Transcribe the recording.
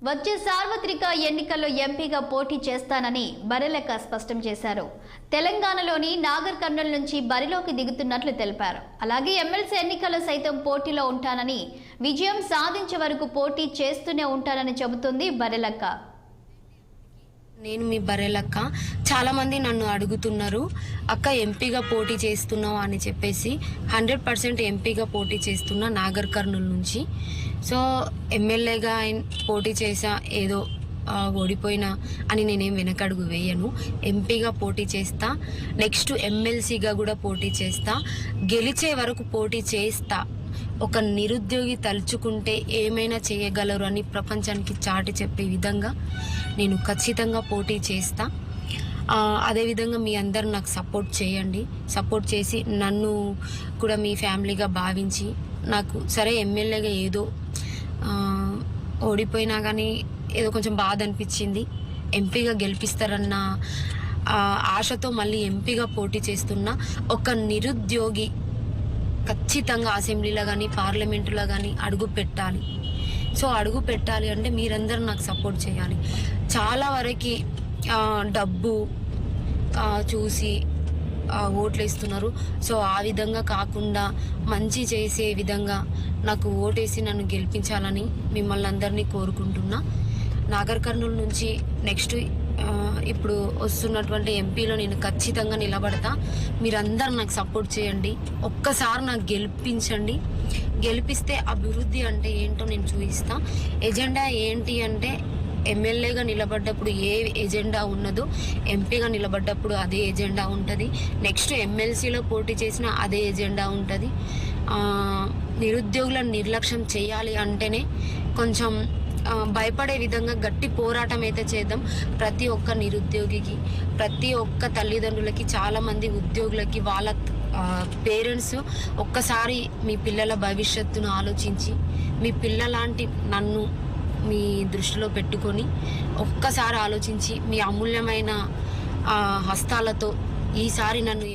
వచ్చే సార్వత్రిక ఎన్నికల్లో ఎంపీగా పోటీ చేస్తానని బరెలెక్క స్పష్టం చేశారు. తెలంగాణలోని నాగర్ కర్నూల్ నుంచి బరిలోకి దిగుతున్నట్లు తెలిపారు. అలాగే ఎమ్మెల్సీ ఎన్నికల్లో సైతం పోటీలో ఉంటానని, విజయం సాధించే వరకు పోటీ చేస్తూనే ఉంటానని చెబుతుంది బరెలెక్క. నేను మీ బరెలక్క. చాలా మంది నన్ను అడుగుతున్నారు, అక్క ఎంపీగా పోటీ చేస్తున్నావు అని చెప్పేసి. 100% ఎంపీగా పోటీ చేస్తున్నా నాగర్ కర్నూల్ నుంచి. సో ఎమ్మెల్యేగా పోటీ చేసా, ఏదో ఓడిపోయినా అని నేనేం వెనకడుగు వేయను. ఎంపీగా పోటీ చేస్తా, నెక్స్ట్ ఎమ్మెల్సీగా కూడా పోటీ చేస్తా, గెలిచే వరకు పోటీ చేస్తా. ఒక నిరుద్యోగి తలుచుకుంటే ఏమైనా చేయగలరు అని ప్రపంచానికి చాటి చెప్పే విధంగా నేను ఖచ్చితంగా పోటీ చేస్తా. అదేవిధంగా మీ అందరు నాకు సపోర్ట్ చేయండి. సపోర్ట్ చేసి నన్ను కూడా మీ ఫ్యామిలీగా భావించి, నాకు సరే ఎమ్మెల్యేగా ఏదో ఓడిపోయినా కానీ ఏదో కొంచెం బాధ అనిపించింది, ఎంపీగా గెలిపిస్తారన్న ఆశతో మళ్ళీ ఎంపీగా పోటీ చేస్తున్నా. ఒక నిరుద్యోగి ఖచ్చితంగా అసెంబ్లీలో కానీ పార్లమెంటులో కానీ అడుగు పెట్టాలి. సో అడుగు పెట్టాలి అంటే మీరందరూ నాకు సపోర్ట్ చేయాలి. చాలా వరకు డబ్బు చూసి ఓట్లు వేస్తున్నారు. సో ఆ విధంగా కాకుండా మంచి చేసే విధంగా నాకు ఓటేసి నన్ను గెలిపించాలని మిమ్మల్ని అందరినీ కోరుకుంటున్నా. నాగర్ కర్నూల్ నుంచి నెక్స్ట్ ఇప్పుడు వస్తున్నటువంటి ఎంపీలో నేను ఖచ్చితంగా నిలబడతా. మీరందరూ నాకు సపోర్ట్ చేయండి. ఒక్కసారి నాకు గెలిపించండి. గెలిపిస్తే అభివృద్ధి అంటే ఏంటో నేను చూపిస్తా. ఎజెండా ఏంటి అంటే, ఎమ్మెల్యేగా నిలబడ్డప్పుడు ఏ ఎజెండా ఉన్నదో ఎంపీగా నిలబడ్డప్పుడు అదే ఎజెండా ఉంటుంది. నెక్స్ట్ ఎమ్మెల్సీలో పోటీ చేసిన అదే ఎజెండా ఉంటుంది. నిరుద్యోగులను నిర్లక్ష్యం చేయాలి అంటేనే కొంచెం భయపడే విధంగా గట్టి పోరాటం అయితే చేద్దాం. ప్రతి ఒక్క నిరుద్యోగికి, ప్రతి ఒక్క తల్లిదండ్రులకి, చాలామంది ఉద్యోగులకి, వాళ్ళ పేరెంట్స్ ఒక్కసారి మీ పిల్లల భవిష్యత్తును ఆలోచించి, మీ పిల్లలాంటి నన్ను మీ దృష్టిలో పెట్టుకొని ఒక్కసారి ఆలోచించి మీ అమూల్యమైన హస్తాలతో ఈసారి నన్ను